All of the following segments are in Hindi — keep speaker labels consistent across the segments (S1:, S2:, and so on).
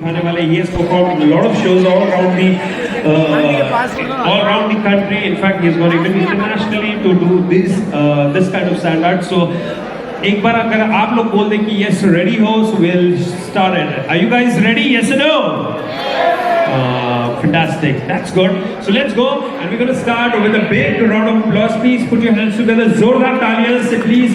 S1: दिखाने वाले. He has performed a lot of shows all around the country. In fact, he has gone even internationally to do this kind of standard. So, एक बार अगर आप लोग बोल दें कि yes ready हो, so we'll start it. Are you guys ready? Yes or no? Fantastic. That's good. So let's go, and we're going to start with a big round of applause. Please put your hands together. Zordar taaliyan se please.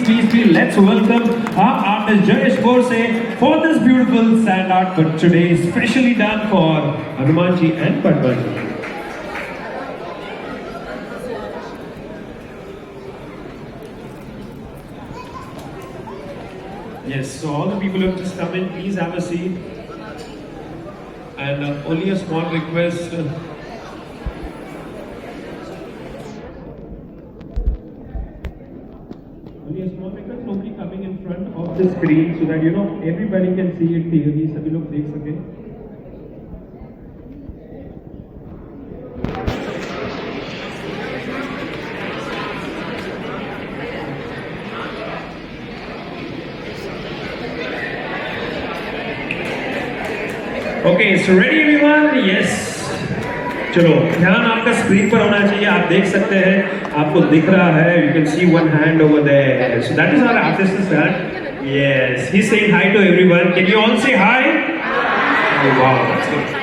S1: Let's welcome our artist Jayesh Borse for this beautiful stand art for today, specially done for Hanumanji and Padmaji. Yes, so all the people who have just come in, please have a seat. And only a small request. Nobody coming in front of the screen so that everybody can see it clearly. सभी लोग देख सकें. Okay, so ready everyone? Yes. चलो ध्यान आपका स्क्रीन पर होना चाहिए. आप देख सकते हैं, आपको दिख रहा है. You can see one hand over there. So that is our artist's hand. Yes, he's saying hi to everyone. Can you all say hi? Oh, wow, that's good.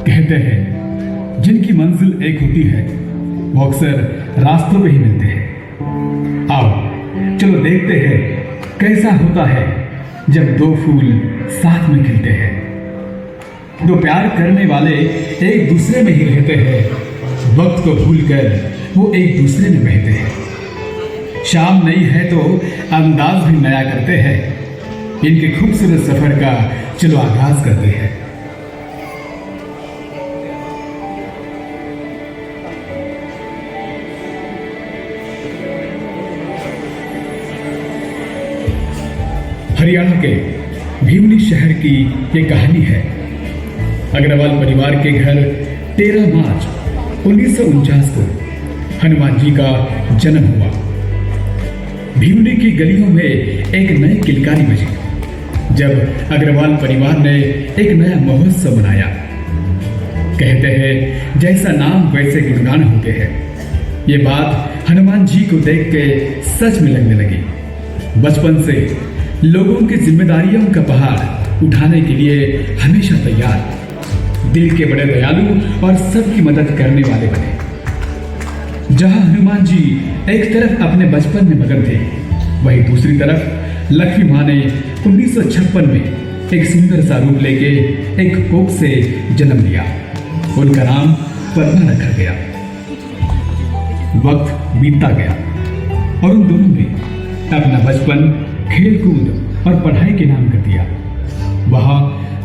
S2: कहते हैं जिनकी मंजिल एक होती है वो अक्सर रास्तों पे ही मिलते हैं. आओ चलो देखते हैं कैसा होता है जब दो फूल साथ में खिलते हैं. दो प्यार करने वाले एक दूसरे में ही रहते हैं. वक्त को भूलकर वो एक दूसरे में बहते हैं. शाम नई है तो अंदाज भी नया करते हैं. इनके खूबसूरत सफर का चलो आगाज करते हैं. हरियाणा के भिवनी शहर की ये कहानी है. अग्रवाल परिवार के घर 13 मार्च 1949 को हनुमान जी का जन्म हुआ. भिवनी की गलियों में एक नई किलकारी बजी जब अग्रवाल परिवार ने एक नया महोत्सव मनाया. कहते हैं जैसा नाम वैसे गुणगान होते हैं. ये बात हनुमान जी को देख के सच में लगने लगी. बचपन से लोगों की जिम्मेदारियों का पहाड़ उठाने के लिए हमेशा तैयार. दिल के बड़े दयालु और सबकी मदद करने वाले बने. जहां हनुमान जी एक तरफ अपने बचपन में मगन थे, वहीं दूसरी तरफ लक्ष्मी मां ने 1956 में एक सुंदर सा रूप लेके एक कोख से जन्म लिया. उनका नाम पद्मा रखा गया. वक्त बीतता गया और उन दोनों ने अपना बचपन खेल कूद और पढ़ाई के नाम कर दिया. वहां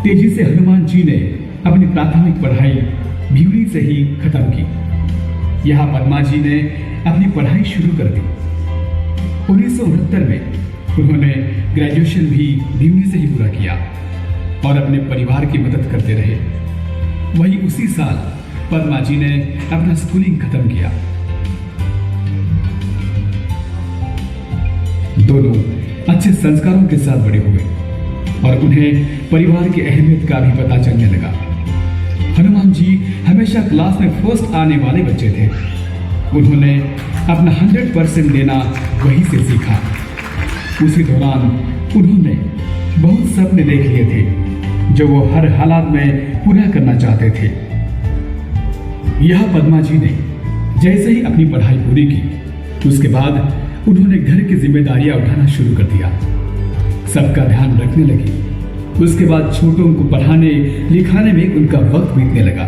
S2: तेजी से हनुमान जी ने अपनी प्राथमिक पढ़ाई भिवनी से ही खत्म की. यहाँ पद्मा जी ने अपनी पढ़ाई शुरू कर दी. 1969 में उन्होंने ग्रेजुएशन भी भिवनी से ही पूरा किया और अपने परिवार की मदद करते रहे. वहीं उसी साल पद्मा जी ने अपना स्कूलिंग खत्म किया. दोनों अच्छे संस्कारों के साथ बड़े हुए और उन्हें परिवार की अहमियत का भी पता चलने लगा. हनुमान जी हमेशा क्लास में फर्स्ट आने वाले बच्चे थे. उन्होंने अपना 100% देना वहीं से सीखा. उसी दौरान उन्होंने बहुत सपने देख लिए थे जो वो हर हालात में पूरा करना चाहते थे. यह पद्मा जी ने जैसे ही अपनी पढ़ाई पूरी की, उसके बाद उन्होंने घर की जिम्मेदारियां उठाना शुरू कर दिया. सबका ध्यान रखने लगी. उसके बाद छोटों को पढ़ाने लिखाने में उनका वक्त बीतने लगा.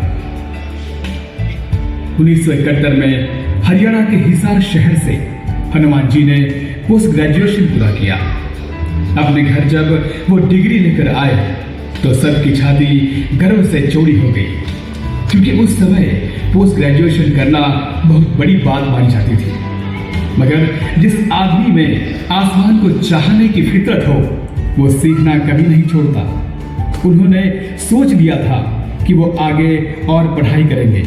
S2: 1971 में हरियाणा के हिसार शहर से हनुमान जी ने पोस्ट ग्रेजुएशन पूरा किया. अपने घर जब वो डिग्री लेकर आए तो सबकी छाती गर्व से चौड़ी हो गई, क्योंकि उस समय पोस्ट ग्रेजुएशन करना बहुत बड़ी बात मानी जाती थी. मगर जिस आदमी में आसमान को चाहने की फितरत हो वो सीखना कभी नहीं छोड़ता। उन्होंने सोच लिया था कि वो आगे और पढ़ाई करेंगे।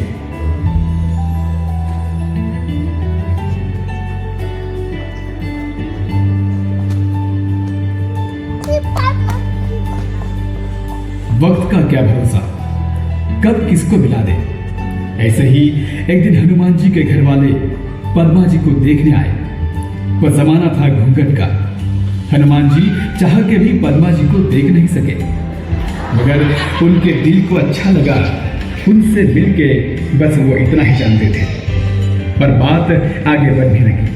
S2: वक्त का क्या भरोसा, कब किसको मिला दे। ऐसे ही एक दिन हनुमान जी के घर वाले पद्मा जी को देखने आए। वह जमाना था घूंघट का। हनुमान जी चाह के भी पद्मा जी को देख नहीं सके, मगर उनके दिल को अच्छा लगा। उनसे मिलके बस वो इतना ही जानते थे, पर बात आगे बढ़ने लगी।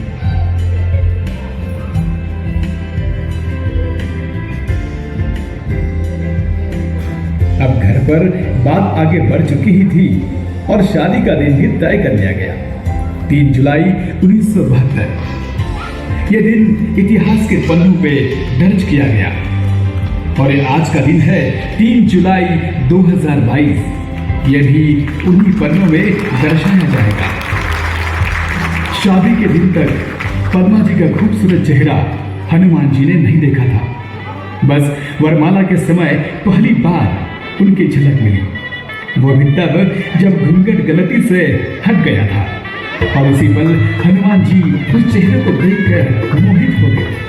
S2: अब घर पर बात आगे बढ़ चुकी ही थी और शादी का दिन भी तय कर लिया गया। 3 जुलाई 1972 यह दिन इतिहास के पन्नों पे दर्ज किया गया और ये आज का दिन है 3 जुलाई 2022। यह भी उन्हीं पन्नों में दर्शाया जाएगा। शादी के दिन तक पद्मा जी का खूबसूरत चेहरा हनुमान जी ने नहीं देखा था। बस वरमाला के समय पहली बार उनकी झलक मिली। वो भी तब जब घूंघट गलती से हट गया था और उसी पल हनुमान जी उस चेहरे को देखकर मोहित हो गए।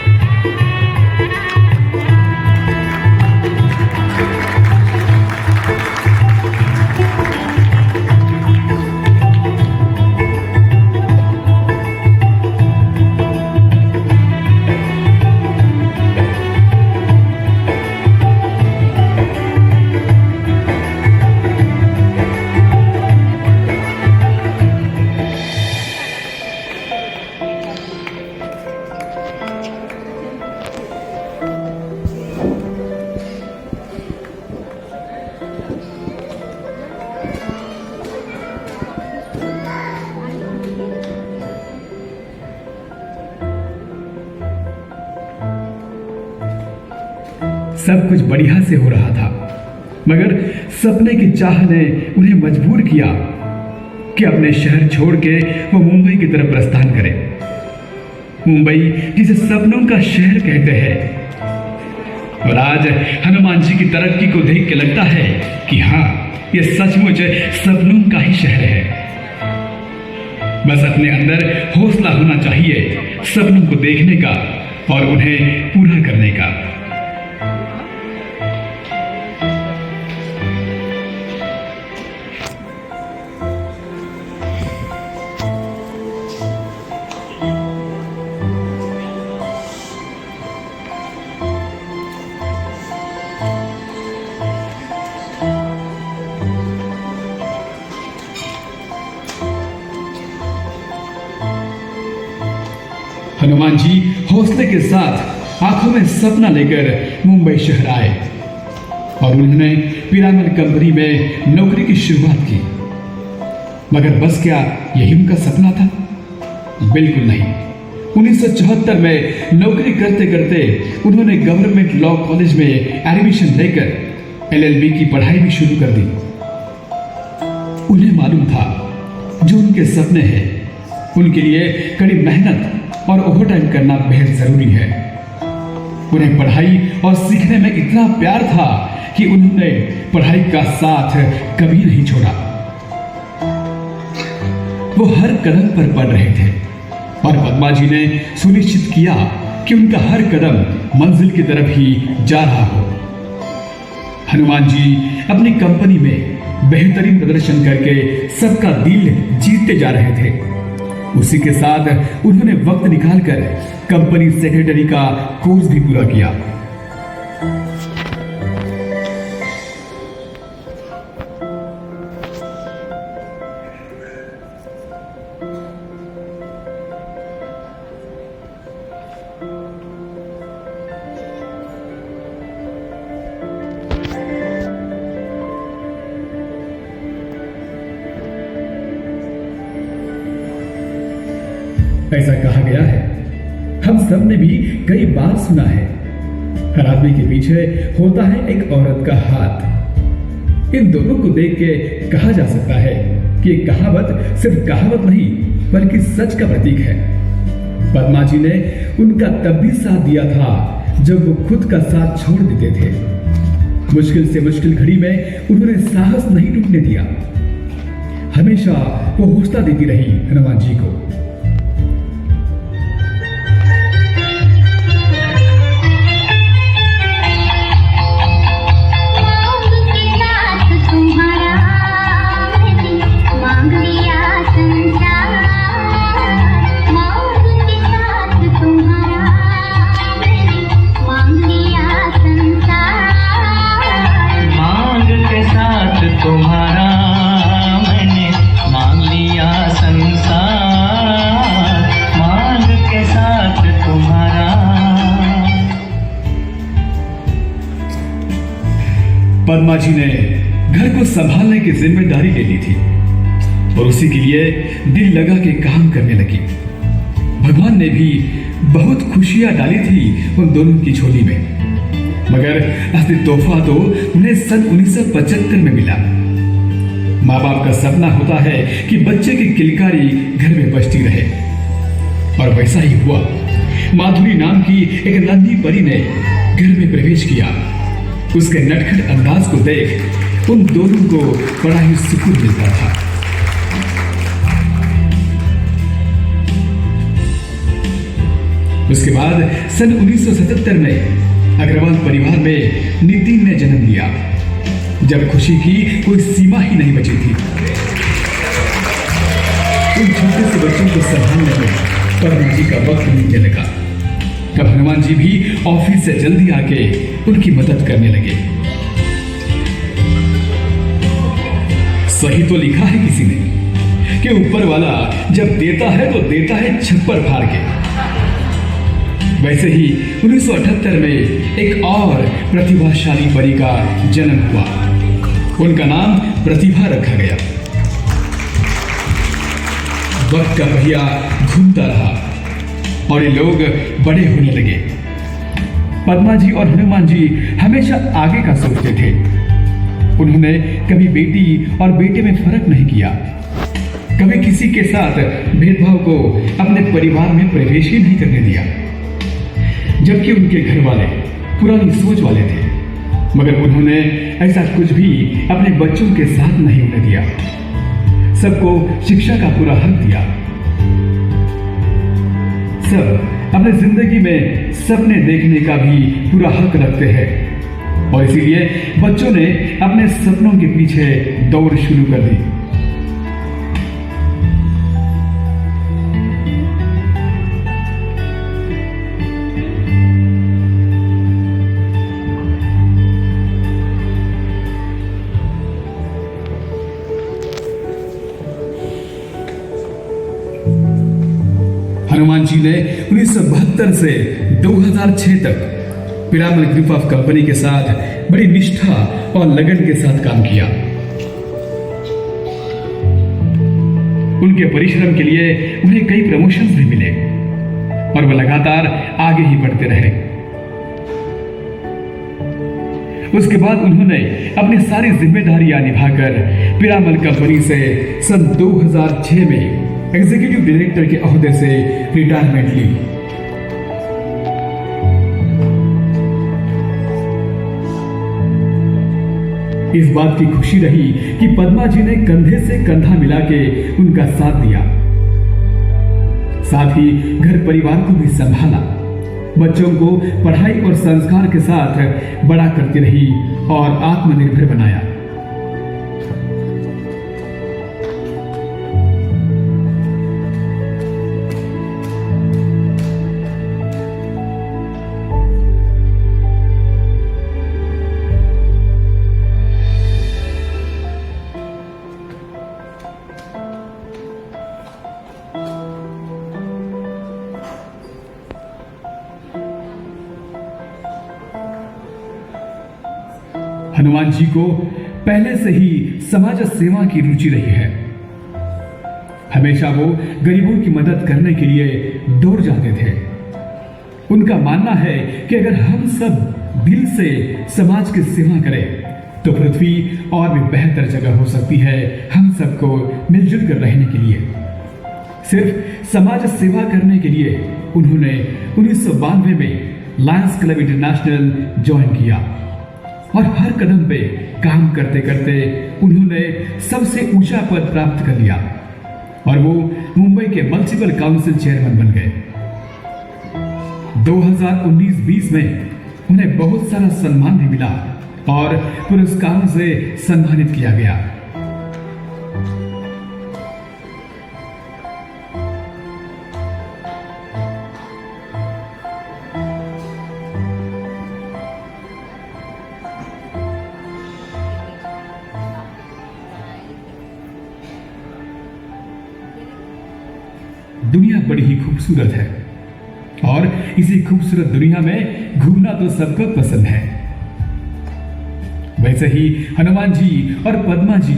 S2: सब कुछ बढ़िया से हो रहा था, मगर सपने की चाह ने उन्हें मजबूर किया कि अपने शहर छोड़ के वो मुंबई की तरफ प्रस्थान करें। मुंबई जिसे सपनों का शहर कहते हैं। और आज हनुमान जी की तरक्की को देख के लगता है कि हाँ, ये सचमुच सपनों का ही शहर है। बस अपने अंदर हौसला होना चाहिए सपनों को देखने का और उन्हें पूरा करने का। हनुमान जी हौसले के साथ आंखों में सपना लेकर मुंबई शहर आए और उन्होंने पिरामिड कंपनी में नौकरी की शुरुआत की। मगर बस क्या यही उनका सपना था? बिल्कुल नहीं। 1974 में नौकरी करते करते उन्होंने गवर्नमेंट लॉ कॉलेज में एडमिशन लेकर LLB की पढ़ाई भी शुरू कर दी। उन्हें मालूम था जो उनके सपने हैं उनके लिए कड़ी मेहनत और ओवरटाइम करना बेहद जरूरी है। उन्हें पढ़ाई और सीखने में इतना प्यार था कि उन्होंने पढ़ाई का साथ कभी नहीं छोड़ा। वो हर कदम पर पढ़ रहे थे और पद्मा जी ने सुनिश्चित किया कि उनका हर कदम मंजिल की तरफ ही जा रहा हो। हनुमान जी अपनी कंपनी में बेहतरीन प्रदर्शन करके सबका दिल जीतते जा रहे थे। उसी के साथ उन्होंने वक्त निकालकर कंपनी सेक्रेटरी का कोर्स भी पूरा किया। ऐसा कहा गया है, हम सब ने भी कई बार सुना है, हर आदमी के पीछे होता है एक औरत का हाथ। इन दोनों को देख के कहा जा सकता है कि ये कहावत सिर्फ कहावत नहीं बल्कि सच का प्रतीक है। पद्मा जी ने उनका तब भी साथ दिया था जब वो खुद का साथ छोड़ देते थे। मुश्किल से मुश्किल घड़ी में उन्होंने साहस नहीं टूटने दिया। हमेशा वो हौसला देती रही हनुमान जी को।
S3: तुम्हारा मैंने मांग लिया संसार, मांग के साथ तुम्हारा।
S2: पद्मा जी ने घर को संभालने की जिम्मेदारी ले ली थी और उसी के लिए दिल लगा के काम करने लगी। भगवान ने भी बहुत खुशियां डाली थी उन दोनों की झोली में, मगर असली तोहफा तो उन्हें सन 1975 में मिला। माँ बाप का सपना होता है कि बच्चे की किलकारी घर में बजती रहे, और वैसा ही हुआ। माधुरी नाम की एक नन्ही परी ने घर में प्रवेश किया। उसके नटखट अंदाज को देख उन दोनों को बड़ा ही सुकून मिलता था। उसके बाद सन 1977 में अग्रवाल परिवार में नितिन ने जन्म लिया, जब खुशी की कोई सीमा ही नहीं बची थी। उन छोटे से बच्चों को संभालने में पद्मा जी का वक्त मिलने लगा। तब हनुमान जी भी ऑफिस से जल्दी आके उनकी मदद करने लगे। सही तो लिखा है किसी ने कि ऊपर वाला जब देता है तो देता है छप्पर फाड़ के। वैसे ही 1978 में एक और प्रतिभाशाली परी का जन्म हुआ। उनका नाम प्रतिभा रखा गया। वक्त का पहिया घूमता रहा और ये लोग बड़े होने लगे। पद्मा जी और हनुमान जी हमेशा आगे का सोचते थे। उन्होंने कभी बेटी और बेटे में फर्क नहीं किया, कभी किसी के साथ भेदभाव को अपने परिवार में प्रवेश ही नहीं करने दिया। जबकि उनके घर वाले पुरानी सोच वाले थे, मगर उन्होंने ऐसा कुछ भी अपने बच्चों के साथ नहीं होने दिया। सबको शिक्षा का पूरा हक दिया। सब अपने जिंदगी में सपने देखने का भी पूरा हक रखते हैं, और इसीलिए बच्चों ने अपने सपनों के पीछे दौड़ शुरू कर दी। हनुमान जी ने 1972 से 2006 तक पिरामल ग्रुप ऑफ कंपनी के साथ बड़ी निष्ठा और लगन के साथ काम किया। उनके परिश्रम के लिए उन्हें कई प्रमोशंस भी मिले और वह लगातार आगे ही बढ़ते रहे। उसके बाद उन्होंने अपनी सारी जिम्मेदारियां निभाकर पिरामल कंपनी से सन 2006 में एग्जीक्यूटिव डायरेक्टर के ओहदे से रिटायरमेंट ली। इस बात की खुशी रही कि पद्मा जी ने कंधे से कंधा मिला के उनका साथ दिया, साथ ही घर परिवार को भी संभाला, बच्चों को पढ़ाई और संस्कार के साथ बड़ा करती रही और आत्मनिर्भर बनाया। हनुमान जी को पहले से ही समाज सेवा की रुचि रही है। हमेशा वो गरीबों की मदद करने के लिए दौड़ जाते थे। उनका मानना है कि अगर हम सब दिल से समाज की सेवा करें तो पृथ्वी और भी बेहतर जगह हो सकती है हम सबको मिलजुल कर रहने के लिए। सिर्फ समाज सेवा करने के लिए उन्होंने 1992 में लायंस क्लब इंटरनेशनल ज्वाइन किया और हर कदम पे काम करते करते उन्होंने सबसे ऊंचा पद प्राप्त कर लिया और वो मुंबई के मल्टीपल काउंसिल चेयरमैन बन गए। 2019-20 में उन्हें बहुत सारा सम्मान भी मिला और पुरस्कारों से सम्मानित किया गया। दुनिया बड़ी ही खूबसूरत है और इसी खूबसूरत दुनिया में घूमना तो सबको पसंद है। वैसे ही हनुमान जी और पद्मा जी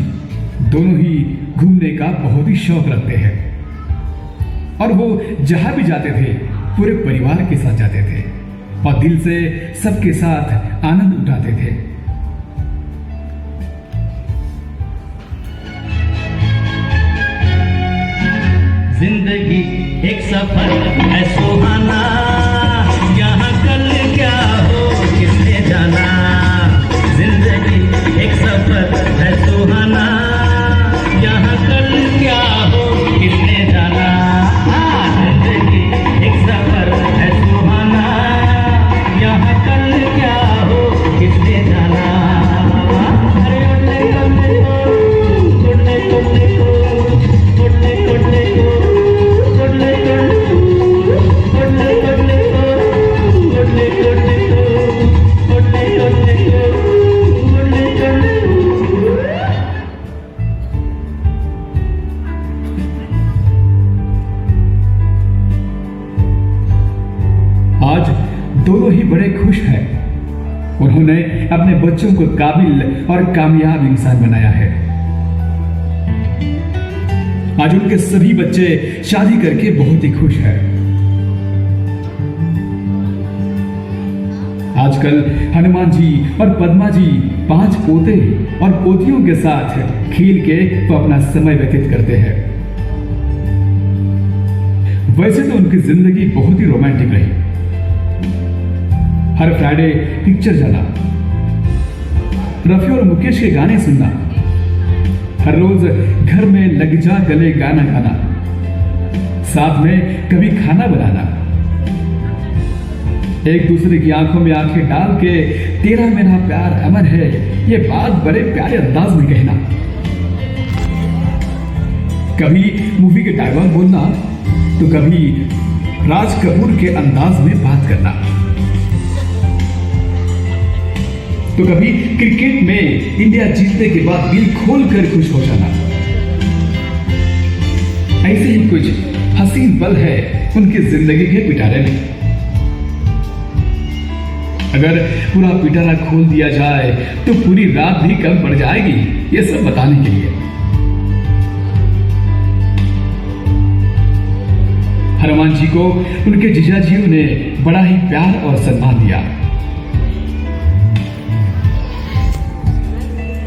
S2: दोनों ही घूमने का बहुत ही शौक रखते हैं और वो जहां भी जाते थे पूरे परिवार के साथ जाते थे और दिल से सबके साथ आनंद उठाते थे।
S3: जिंदगी एक सफर है सुहाना, यहाँ कल क्या हो किसने जाना। जिंदगी एक सफर है सुहाना, यहाँ कल क्या हो किसने जाना। जिंदगी एक सफर है सुहाना, यहाँ कल क्या हो किसने जाना। अरे उड़ने उड़ने को, उड़ने उड़ने को, उड़ने उड़ने को, उड़ने उड़ने को, उड़ने उड़ने को, उड़ने उड़ने को, उड़ने उड़ने को।
S2: आज दोनों ही बड़े खुश हैं। उन्होंने अपने बच्चों को काबिल और कामयाब इंसान बनाया है। आज उनके सभी बच्चे शादी करके बहुत ही खुश हैं। आजकल हनुमान जी और पद्मा जी 5 पोते और पोतियों के साथ खेल के वो अपना समय व्यतीत करते हैं। वैसे तो उनकी जिंदगी बहुत ही रोमांटिक रही। हर फ्राइडे पिक्चर जाना, रफी और मुकेश के गाने सुनना, हर रोज घर में लग जा गले गाना गाना, साथ में कभी खाना बनाना, एक दूसरे की आंखों में आंखें डाल के तेरा मेरा प्यार अमर है, ये बात बड़े प्यारे अंदाज में कहना, कभी मूवी के डायलॉग बोलना तो कभी राज कपूर के अंदाज में बात करना, तो कभी क्रिकेट में इंडिया जीतने के बाद दिल खोलकर खुश हो जाना। ऐसे ही कुछ हसीन पल है उनकी जिंदगी के पिटारे में। अगर पूरा पिटारा खोल दिया जाए तो पूरी रात भी कम पड़ जाएगी, ये सब बताने के लिए। हनुमान जी को उनके जीजाजियों ने बड़ा ही प्यार और सम्मान दिया।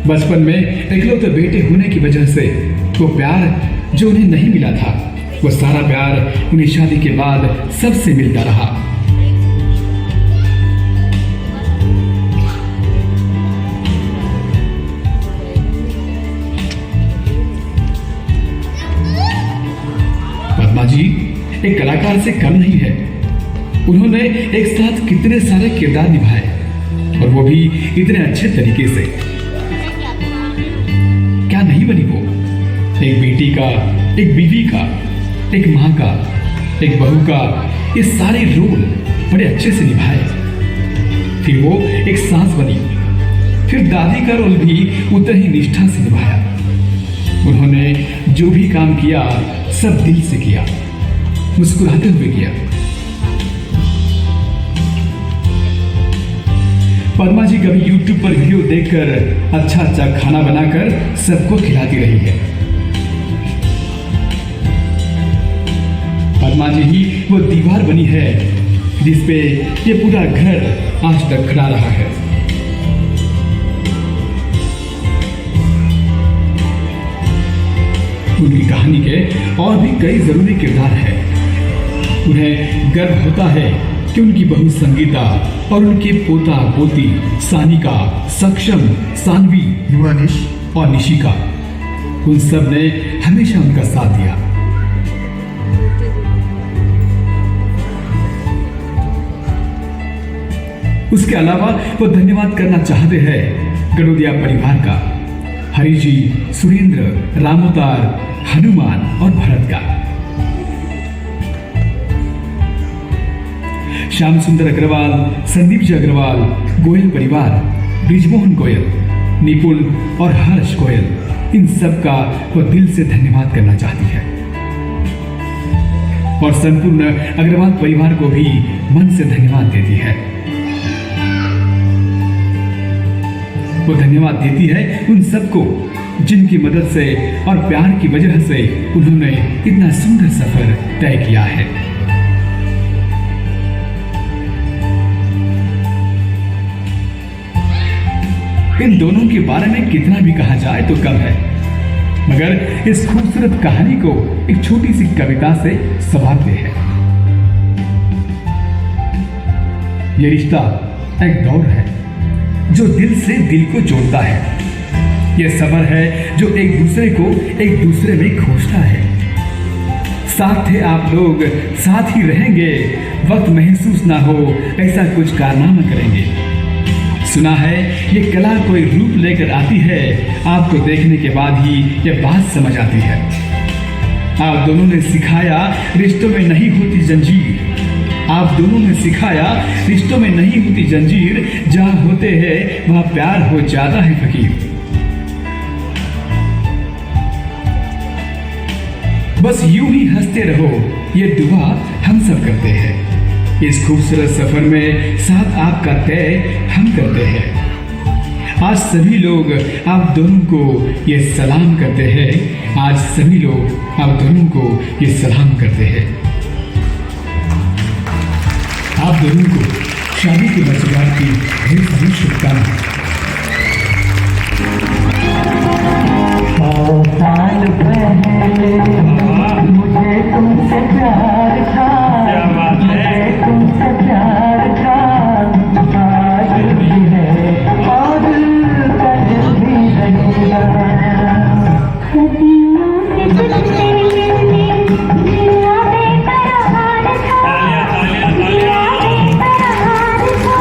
S2: बचपन में इकलौते बेटे होने की वजह से वो प्यार जो उन्हें नहीं मिला था, वो सारा प्यार उन्हें शादी के बाद सबसे मिलता रहा। पद्मा जी एक कलाकार से कम नहीं है। उन्होंने एक साथ कितने सारे किरदार निभाए और वो भी इतने अच्छे तरीके से। क्या नहीं बनी वो, एक बेटी का, एक बीवी का, एक माँ का, एक बहू का, ये सारे रोल बड़े अच्छे से निभाए। फिर वो एक सास बनी, फिर दादी का रोल भी उतना ही निष्ठा से निभाया। उन्होंने जो भी काम किया सब दिल से किया, मुस्कुराते हुए किया। पद्मा जी कभी YouTube पर वीडियो देखकर अच्छा अच्छा खाना बनाकर सबको खिलाती रही है। पद्मा जी ही वो दीवार बनी है जिसपे ये पूरा घर आज तक खड़ा रहा है। उनकी कहानी के और भी कई जरूरी किरदार हैं। उन्हें गर्व होता है कि उनकी बहू संगीता और उनके पोता पोती सानिका, सक्षम, सानवी,
S4: युवानिश
S2: और निशिका, उन सब ने हमेशा उनका साथ दिया। उसके अलावा वो धन्यवाद करना चाहते हैं गडोदिया परिवार का, हरि जी, सुरेंद्र, रामोतार, हनुमान और भरत का। श्याम सुंदर अग्रवाल, संदीप जी अग्रवाल, गोयल परिवार, ब्रिजमोहन गोयल, निपुण और हर्ष गोयल, इन सब का वो दिल से धन्यवाद करना चाहती है। और संपूर्ण अग्रवाल परिवार को भी मन से धन्यवाद देती है। वो धन्यवाद देती है उन सबको जिनकी मदद से और प्यार की वजह से उन्होंने इतना सुंदर सफर तय किया है। इन दोनों के बारे में कितना भी कहा जाए तो कम है, मगर इस खूबसूरत कहानी को एक छोटी सी कविता से संवारते हैं। ये रिश्ता एक दौर है जो दिल से दिल को जोड़ता है। यह सफर है जो एक दूसरे को एक दूसरे में खोजता है। साथ थे आप लोग, साथ ही रहेंगे, वक्त महसूस ना हो ऐसा कुछ कारनामा करेंगे। सुना है ये कला कोई रूप लेकर आती है, आपको देखने के बाद ही यह बात समझ आती है। आप दोनों ने सिखाया रिश्तों में नहीं होती जंजीर, आप दोनों ने सिखाया रिश्तों में नहीं होती जंजीर, जहां होते हैं वहां प्यार हो जाता है फकीर। बस यूं ही हंसते रहो, ये दुआ हम सब करते हैं। इस खूबसूरत सफर में साथ आपका तय हम करते हैं। आज सभी लोग आप दोनों को ये सलाम करते हैं। आज सभी लोग आप दोनों को ये सलाम करते हैं। आप दोनों को शादी की वर्षगांठ की ढेर सारी शुभकामनाएं।
S3: साल पहले मुझे तुमसे प्यार था, मुझे तुमसे प्यार था, आज भी है और कल भी रहेगा। सदियों से तुझसे मेरा बेकरार था, मेरा बेकरार था,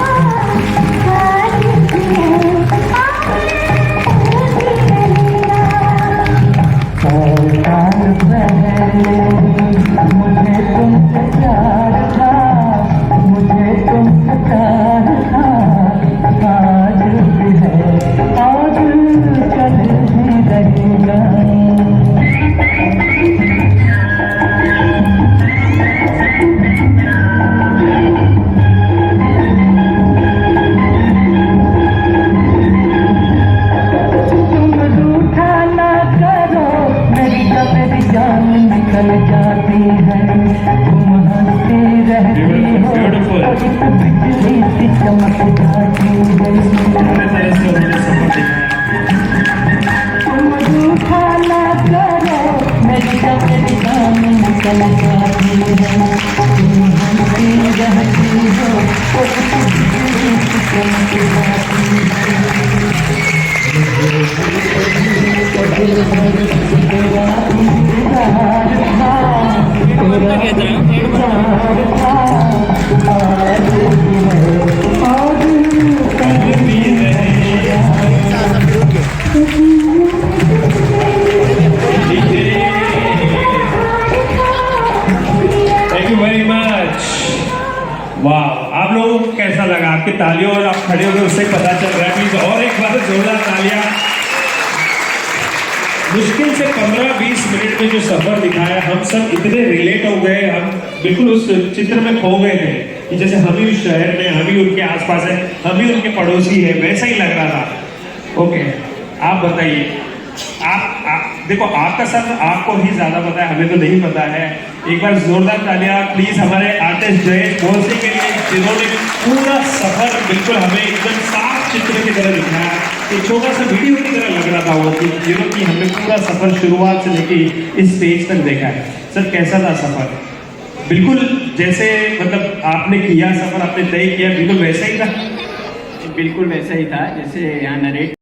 S3: आज भी है और साल पहले मुझे तुमसे प्यार था, मुझे तुमसे प्यार था, आज भी है और कल भी रहेगा। निकल जाती है, तुम हंसती रहती हो और इस बिजली सी चमक जाती है। तुम रूठा ना करो, मेरी मेरी जान निकल जाती है, तुम हंसती रहती हो और इस बिजली सी चमक जाती है।
S1: Thank you very much. वाह, आप लोगों को कैसा लगा? आपकी तालियों और आप खड़े हो गए उससे पता चल रहा है। प्लीज और एक बार जोरदार तालियां। मुश्किल से 15-20 मिनट में जो सफर दिखाया, हम सब इतने रिलेट हो गए, हम बिल्कुल उस चित्र में खो गए थे कि जैसे हम ही उस शहर में, हम ही उनके आसपास है, हम ही उनके पड़ोसी है, वैसा ही लग रहा था। ओके, आप बताइए। आप देखो, आपका सफर आपको ही ज्यादा पता है, हमें तो नहीं पता है। एक बार जोरदार तालियां प्लीज हमारे आर्टिस्ट जयेश भोसले के लिए, जिन्होंने पूरा सफर बिल्कुल हमें एकदम साफ चित्र की तरह दिखाया। एक छोटा सा वीडियो की तरह लग रहा था वो कि हमने पूरा सफर शुरुआत से लेके इस स्टेज तक देखा है। सर कैसा था सफर? बिल्कुल जैसे मतलब आपने किया सफर, आपने तय किया, बिल्कुल वैसा ही था?
S4: बिल्कुल वैसा ही था जैसे यहाँ नरेट